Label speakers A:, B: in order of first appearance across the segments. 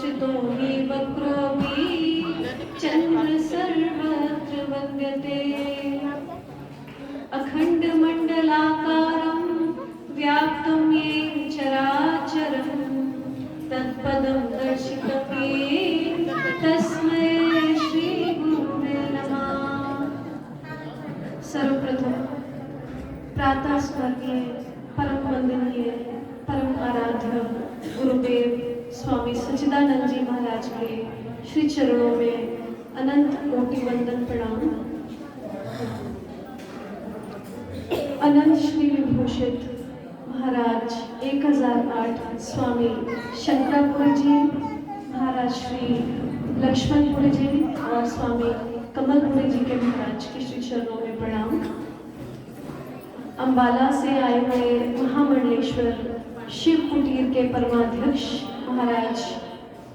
A: दर्शितो हि वक्रोऽपि चन्द्र सर्वत्र वन्द्यते अखण्डमण्डलाकारं व्याप्तं येन चराचरं तत्पदं दर्शितं येन तस्मै श्रीगुरुवे नमः। सर्वप्रथम प्रातः स्मरणीय परम वंदनीय परम आराध्य गुरुदेव स्वामी सच्चिदानंद जी महाराज के श्री चरणों में अनंत कोटि वंदन प्रणाम। अनंत श्री विभूषित महाराज 1008 स्वामी शंकरापुरी जी, महाराज श्री लक्ष्मणपुरी जी और स्वामी कमलपुरी जी के महाराज के श्री चरणों में प्रणाम। अंबाला से आए हुए महामंडलेश्वर शिव कुटीर के परमाध्यक्ष महाराज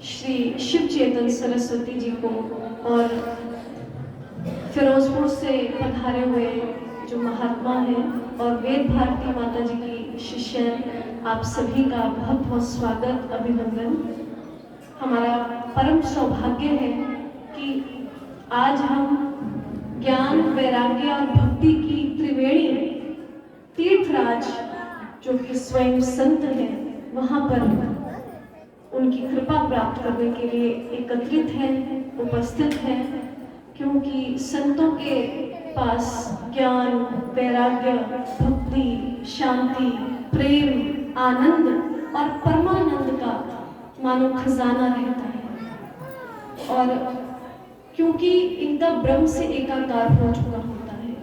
A: श्री शिव चेतन सरस्वती जी को और फिरोजपुर से पधारे हुए जो महात्मा हैं और वेद भारती माता जी की शिष्य, आप सभी का बहुत बहुत स्वागत, अभिनंदन। हमारा परम सौभाग्य है कि आज हम ज्ञान, वैराग्य और भक्ति की त्रिवेणी तीर्थराज जो कि स्वयं संत हैं वहाँ पर उनकी कृपा प्राप्त करने के लिए एकत्रित हैं, उपस्थित हैं, क्योंकि संतों के पास ज्ञान, वैराग्य, भक्ति, शांति, प्रेम, आनंद और परमानंद का मानो खजाना रहता है। और क्योंकि इनका ब्रह्म से एकाकार हो चुका होता है,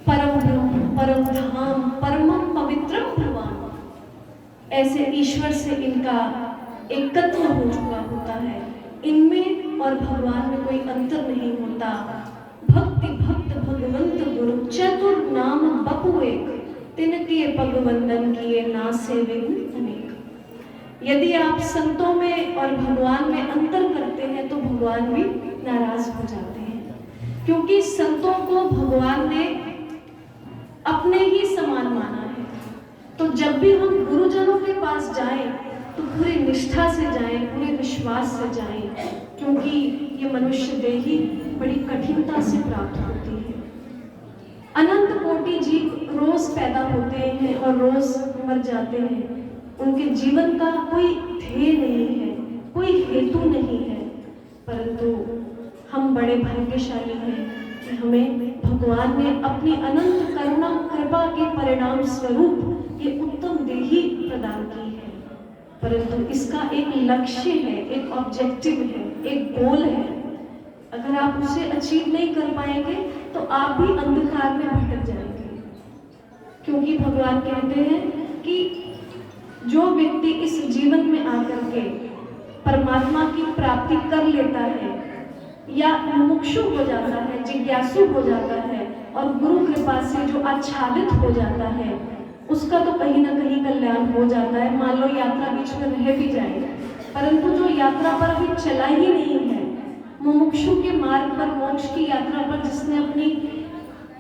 A: परम ब्रह्म, परम धाम, परमम पवित्रम भगवान, ऐसे ईश्वर से इनका एकत्व हो चुका होता है। इनमें और भगवान में कोई अंतर नहीं होता। भक्ति भक्त भगवंत गुरु चतुर नाम बपु एक, तिनके पग वंदन किए ना सेविन अनेक। यदि आप संतों में और भगवान में अंतर करते हैं तो भगवान भी नाराज हो जाते हैं, क्योंकि संतों को भगवान ने अपने ही समान माना है। तो जब भी हम गुरुजनों के पास जाएं तो पूरी निष्ठा से जाएं, पूरे विश्वास से जाएं, क्योंकि ये मनुष्य देही बड़ी कठिनता से प्राप्त होती है। अनंत कोटि जीव रोज पैदा होते हैं और रोज मर जाते हैं। उनके जीवन का कोई ध्येय नहीं है, कोई हेतु नहीं है, परंतु हम बड़े भाग्यशाली हैं कि हमें भगवान ने अपनी अनंत करुणा कृपा के परिणाम स्वरूप ये उत्तम देही प्रदान की है। परंतु इसका एक लक्ष्य है, एक ऑब्जेक्टिव है, एक गोल है। अगर आप उसे अचीव नहीं कर पाएंगे तो आप भी अंधकार में भटक जाएंगे, क्योंकि भगवान कहते हैं कि जो व्यक्ति इस जीवन में आकर के परमात्मा की प्राप्ति कर लेता है या मुमुक्षु हो जाता है, जिज्ञासु हो जाता है और गुरु कृपा से जो आच्छादित हो जाता है, उसका तो कहीं ना कहीं कल्याण हो जाता है। मान लो यात्रा बीच में रह भी जाए, परंतु जो यात्रा पर अभी चला ही नहीं है, मुमुक्षु के मार्ग पर, मोक्ष की यात्रा पर जिसने अपनी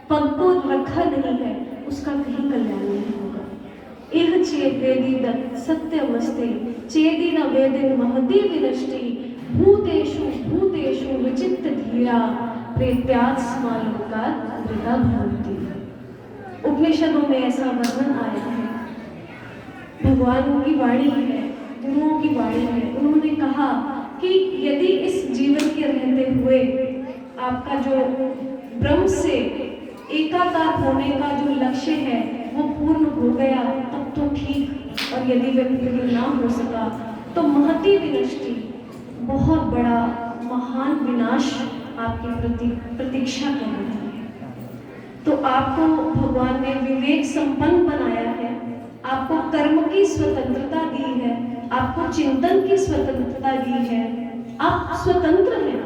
A: पग को रखा नहीं है, उसका कहीं कल्याण नहीं होगा। इह चेत वेदीदत् सत्यमस्ति चेदि न वेदिन महती विनष्टि भूतेषु भूतेषु विचित्त धीरा प्रेत्यात् स्मालोकात् वृथा भवन्ति। उपनिषदों में ऐसा वर्णन आया है, भगवान की वाणी है, गुरुओं की वाणी है। उन्होंने कहा कि यदि इस जीवन के रहते हुए आपका जो ब्रह्म से एकाकार होने का जो लक्ष्य है वो पूर्ण हो गया तब तो ठीक, और यदि वे पूर्ण ना हो सका तो महती विनष्टि, बहुत बड़ा महान विनाश आपकी प्रतीक्षा कर रही है। तो आपको भगवान ने विवेक संपन्न बनाया है, आपको कर्म की स्वतंत्रता दी है, आपको चिंतन की स्वतंत्रता दी है। आप स्वतंत्र हैं,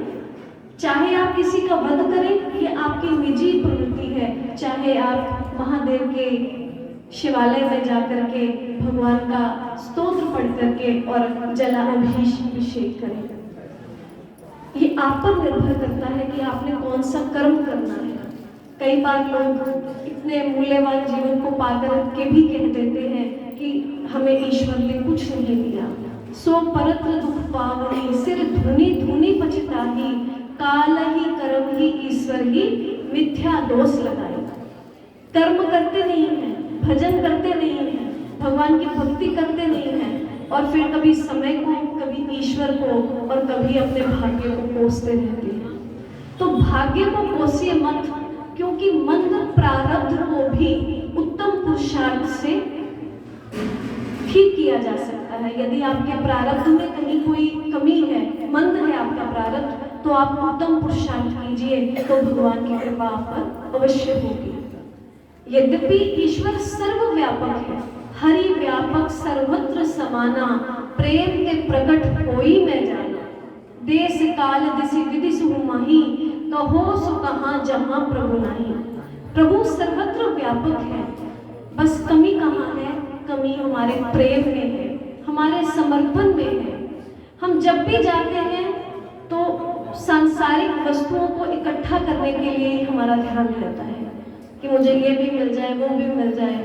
A: चाहे आप किसी का वध करें, ये आपकी निजी प्रवृत्ति है। चाहे आप महादेव के शिवालय में जाकर के भगवान का स्तोत्र पढ़ करके और जलाभिषेक करें, ये आप पर निर्भर करता है कि आपने कौन सा कर्म करना है। कई बार लोग इतने मूल्यवान जीवन को पाकर के भी कह देते हैं कि हमें ईश्वर ने कुछ नहीं दिया, सो परत्र दुख पावनी, सिर धुनी धुनी पछताही, काल ही कर्म ही ईश्वर ही मिथ्या दोष लगाए। कर्म करते नहीं है, भजन करते नहीं है, भगवान की भक्ति करते नहीं है, और फिर कभी समय को, कभी ईश्वर को, और कभी अपने भाग्य को कोसते रहते हैं। तो भाग्य को कोसिए मत, क्योंकि मंद प्रारब्ध को भी उत्तम पुरुषार्थ से ठीक किया जा सकता है। यदि आपके प्रारब्ध में कहीं कोई कमी है, मंद है आपका प्रारब्ध, तो आप उत्तम पुरुषार्थ कीजिए, तो भगवान की कृपा आप पर अवश्य होगी। यद्यपि ईश्वर सर्वव्यापक है, हरि व्यापक सर्वत्र समाना, प्रेम ते प्रकट होई मैं जाना, देश काल दिसि विधि सुहु माही, कहो सो कहाँ जहाँ प्रभु नाही। प्रभु सर्वत्र व्यापक है, बस कमी कहाँ है? कमी हमारे प्रेम में है, हमारे समर्पण में है। हम जब भी जाते हैं तो सांसारिक वस्तुओं को इकट्ठा करने के लिए हमारा ध्यान रहता है कि मुझे ये भी मिल जाए, वो भी मिल जाए।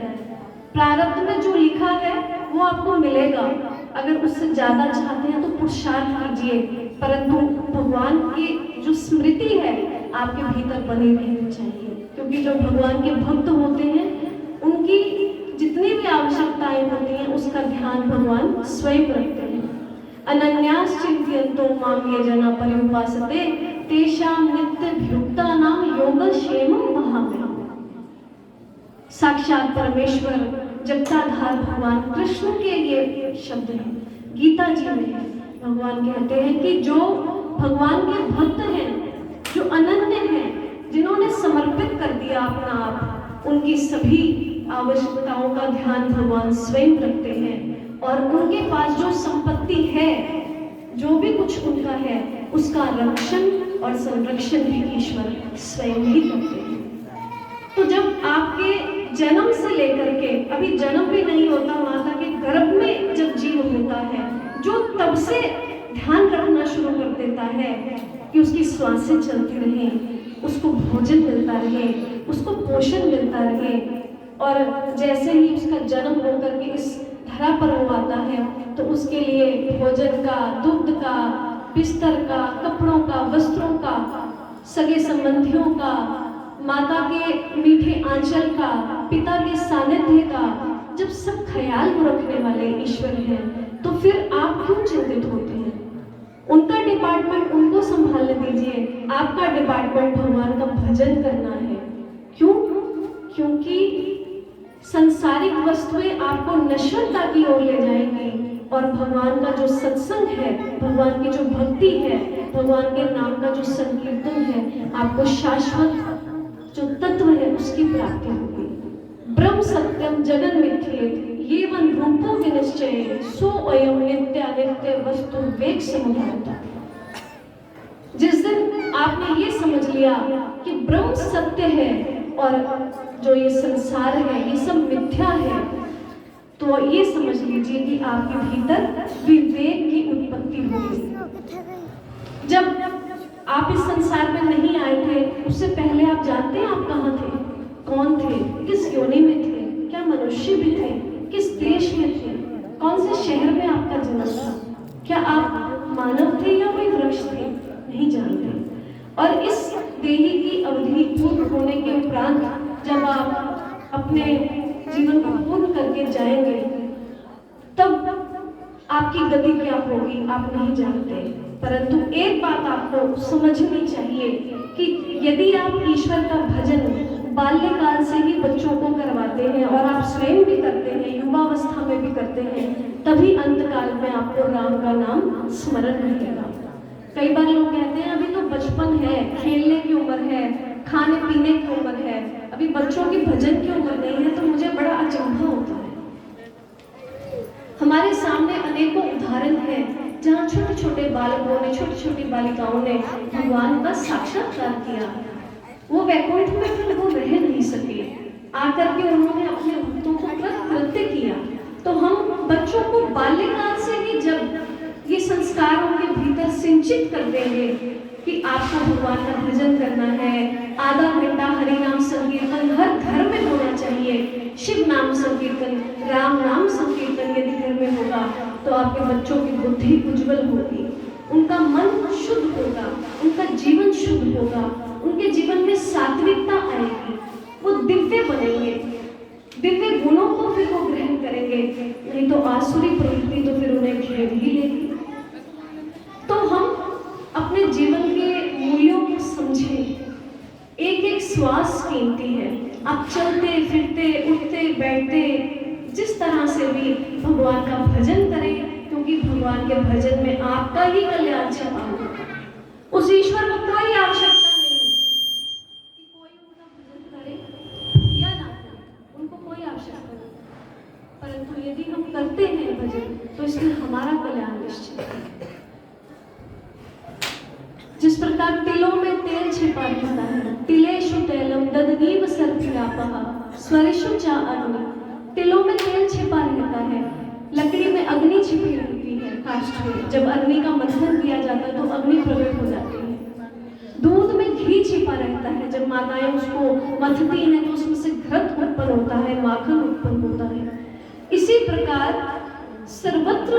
A: प्रारब्ध में जो लिखा है वो आपको मिलेगा। अगर उससे ज्यादा चाहते हैं तो पुरुषार्थ कीजिए, परंतु भगवान की जो स्मृति है आपके भीतर बनी रहनी चाहिए, क्योंकि जो भगवान के भक्त होते हैं उनकी जितनी भी आवश्यकताएं होती हैं उसका ध्यान भगवान स्वयं रखते हैं। अनन्यास चिंतयन्तो मां ये जना पर्युपासते, तेषां नित्यभियुक्तानां योगक्षेमं वहामि। साक्षात परमेश्वर जगताधार भगवान कृष्ण के ये शब्द हैं, गीता जी में भगवान कहते हैं कि जो भगवान के भक्त हैं, जो अनन्य हैं, जिन्होंने समर्पित कर दिया अपना आप, उनकी सभी आवश्यकताओं का ध्यान भगवान स्वयं रखते हैं, और उनके पास जो संपत्ति है, जो भी कुछ उनका है, उसका रक्षण और संरक्षण भी ईश्वर स्वयं ही करते हैं। तो जब आपके जन्म से लेकर के, अभी जन्म भी नहीं होता, माता के गर्भ में जब जीव होता है, जो तब से ध्यान रखना शुरू कर देता है कि उसकी श्वासें चलती रहें, उसको भोजन मिलता रहे, उसको पोषण मिलता रहे, और जैसे ही उसका जन्म होकर के इस धरा पर वो आता है तो उसके लिए भोजन का, दुग्ध का, बिस्तर का, कपड़ों का, वस्त्रों का, सगे संबंधियों का, माता के मीठे आंचल का, पिता के सानिध्य का, जब सब ख्याल को रखने वाले ईश्वर हैं, तो फिर आप क्यों चिंतित होते हैं? उनका डिपार्टमेंट उनको संभालने दीजिए, आपका डिपार्टमेंट भगवान का भजन करना है। क्यों? क्योंकि संसारिक वस्तुएं आपको नश्वरता की ओर ले जाएंगी, और भगवान का जो सत्संग है, भगवान की जो भक्ति है, भगवान के नाम का जो संकीर्तन है, आपको शाश्वत जो तत्व है उसकी प्राप्ति होगी। ब्रह्म सत्यम जगन मिथ्येत, ये वन रूपो विनिश्चय, सो अयम नित्य अनित्य वस्तु वेग समुदायता। जिस दिन आपने ये समझ लिया कि ब्रह्म सत्य है और जो ये संसार है ये सब मिथ्या है, तो ये समझ लीजिए कि आपके भीतर विवेक की उत्पत्ति होगी। जब आप इस संसार में नहीं आए थे, उससे पहले आप जानते हैं आप कहाँ थे, कौन थे, किस योनि में थे, क्या मनुष्य भी थे, किस देश में थे, कौन से शहर में आपका जन्म था, क्या आप मानव थे या कोई वृक्ष थे, नहीं जानते। और इस देही की अवधि पूर्ण होने के उपरांत जब आप अपने जीवन को पूर्ण करके जाएंगे, तब आपकी गति क्या होगी आप नहीं जानते। परंतु एक बात आपको समझनी चाहिए कि यदि आप ईश्वर का भजन बाल्यकाल से ही बच्चों को करवाते हैं, और आप स्वयं भी करते हैं, युवावस्था में भी करते हैं, तभी अंतकाल में आपको राम का नाम स्मरण रहेगा। कई बार लोग कहते हैं अभी तो बचपन है, खेलने की उम्र है, खाने पीने की उम्र है, अभी बच्चों की भजन की उम्र नहीं है, तो मुझे बड़ा अचंभा होता है। हमारे सामने अनेकों उदाहरण हैं जहाँ छोटे छोटे बालकों ने, छोटी छोटी बालिकाओं ने भगवान का साक्षात्कार किया। वो वैकुंठ में फिर वो रह नहीं सके, आकर के उन्होंने अपने भक्तों को कृत्य किया। तो हम बच्चों को बाल्यकाल से ही जब ये संस्कार उनके भीतर सिंचित कर देंगे कि आपको भगवान का भजन करना है, आधा घंटा हरिनाम संकीर्तन हर घर में होना चाहिए, शिव नाम संकीर्तन, राम नाम संकीर्तन यदि घर में होगा तो आपके बच्चों की बुद्धि उज्जवल होगी, उनका मन शुद्ध होगा, उनका जीवन शुद्ध होगा, उनके जीवन में सात्विकता आएगी, वो दिव्य बनेंगे, दिव्य गुणों को फिर वो ग्रहण करेंगे। नहीं तो आसुरी प्रवृत्ति तो फिर उन्हें घेर ही लेगी। तो हम अपने जीवन के मूल्यों को समझें। एक एक श्वास कीमती है। आप चलते फिरते उठते बैठते जिस तरह से भी भगवान का भजन करें, क्योंकि भगवान के भजन में आपका ही कल्याण छिपा हुआ है। उस ईश्वर को कोई आवश्यकता नहीं कि कोई उनका भजन करे या ना करे, उनको कोई आवश्यकता नहीं, परंतु यदि हम करते हैं भजन तो इसमें हमारा कल्याण निश्चित है। जिस प्रकार तिलों में तेल छिपा रहता है, तिलेषु तैलम ददनीव सर्पिरापः स्वरेषु च अग्नि। तिलों में तेल छिपा रहता है, लकड़ी में अग्नि छिपी रहती है काष्ठ में। जब अग्नि का मंथन किया जाता है तो अग्नि प्रकट हो जाती है। दूध में घी छिपा रहता है, जब माताएं उसको मथती हैं तो उसमें से घृत उत्पन्न होता है, माखन उत्पन्न होता है। इसी प्रकार सर्वत्र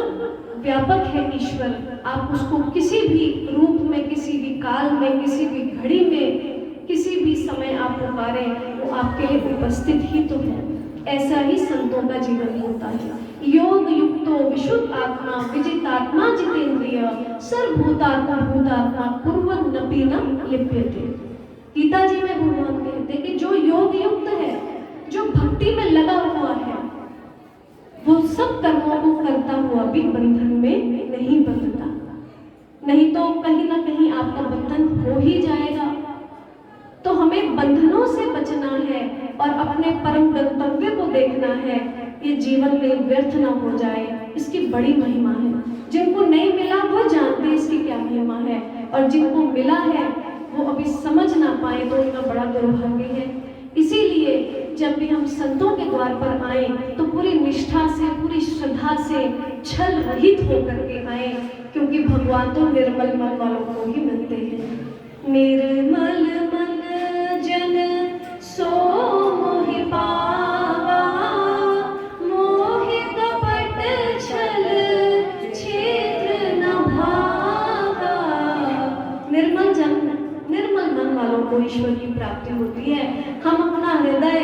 A: व्यापक है ईश्वर। आप उसको किसी भी रूप में, किसी भी काल में, किसी भी घड़ी में, किसी भी समय आप पुकारें, वो आपके लिए उपस्थित ही तो है। ऐसा ही संतों का जीवन होता है। योग युक्तो विशुद्ध आत्मा विजितात्मा जितेंद्रिय सर्वभूतात्मा भूतात्मा कुर्वन्नपि न लिप्यते। गीता जी में भगवान कहते हैं कि जो योग युक्त है, जो भक्ति में लगा हुआ है, वो सब कर्मों को करता हुआ भी बंधन में नहीं बंधता। नहीं तो कहीं ना कहीं आपका बंधन हो ही जाएगा। तो हमें बंधनों से बचना है और अपने परम गंतव्य को देखना है। ये जीवन में व्यर्थ ना हो जाए, इसकी बड़ी महिमा है। जिनको नहीं मिला वो जानते इसकी क्या महिमा है, और जिनको मिला है वो अभी समझ ना पाए तो उनका बड़ा दुर्भाग्य है। इसीलिए जब भी हम संतों के द्वार पर आए तो पूरी निष्ठा से, पूरी श्रद्धा से, छल रहित होकर के आए, क्योंकि भगवान तो निर्मल मन वालों को ही मिलते हैं। निर्मल मन जन सो मोहि पावा, मोहि कपट छल छिद्र न भावा। निर्मल जन, निर्मल मन वालों को ईश्वर की प्राप्ति होती है। हम अपना हृदय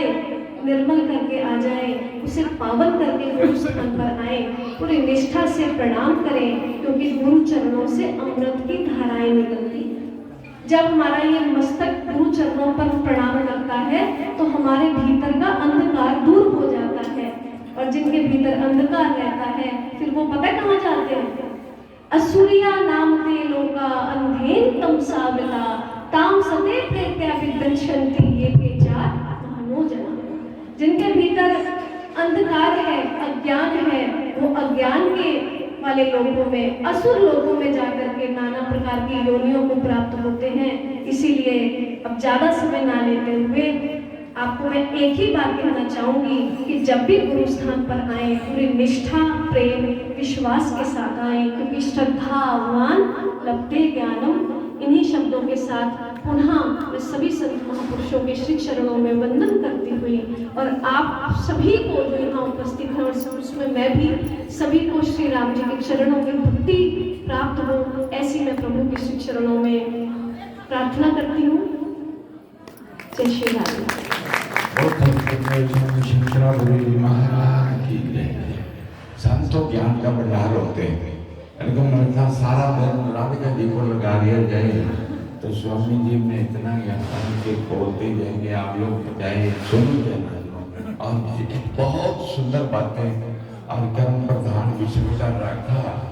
A: निर्मल करके आ जाए, उसे पावन करके गुरु स्थान पर आए, पूरी निष्ठा से प्रणाम करें, क्योंकि गुरु चरणों से अमृत की धाराएं निकलती हैं। जब हमारा ये मस्तक गुरु चरणों पर प्रणाम करता है तो हमारे भीतर का अंधकार दूर हो जाता है, और जिनके भीतर अंधकार रहता है फिर वो पता कहाँ जाते हैं? असुरिया नाम ते लोका अंधेन तमसावृता ताम सते प्रेत्या विदंशन्ति ये के चार महानो जना। जिनके भीतर अंधकार है, अज्ञान है, वो अज्ञान के वाले लोगों में, असुर लोगों में जाकर के नाना प्रकार की योनियों को प्राप्त होते हैं। इसीलिए अब ज्यादा समय ना लेते हुए आपको मैं एक ही बात कहना चाहूंगी कि जब भी गुरु स्थान पर आए पूरी निष्ठा, प्रेम, विश्वास के साथ आए, क्योंकि श्रद्धावान लभते ज्ञानम। इन्हीं शब्दों के साथ पुनः मैं सभी संत महापुरुषों के श्री चरणों में वंदन करती हुई, और आप सभी को जो यहाँ उपस्थित हैं और उसमें मैं भी, सभी को श्री राम जी के चरणों में भक्ति प्राप्त हो, ऐसी मैं प्रभु के श्री चरणों में प्रार्थना करती हूँ। जय श्री राम।
B: संतों ज्ञान का भंडार होते हैं। सारा दिन राधिका जी को लगा दिया जाए तो स्वामी जी में इतना ज्ञान के बोलते जाएंगे, आप लोग बजाए सुनते जाना। और बहुत सुंदर बातें और कर्म प्रधान विषय रखा।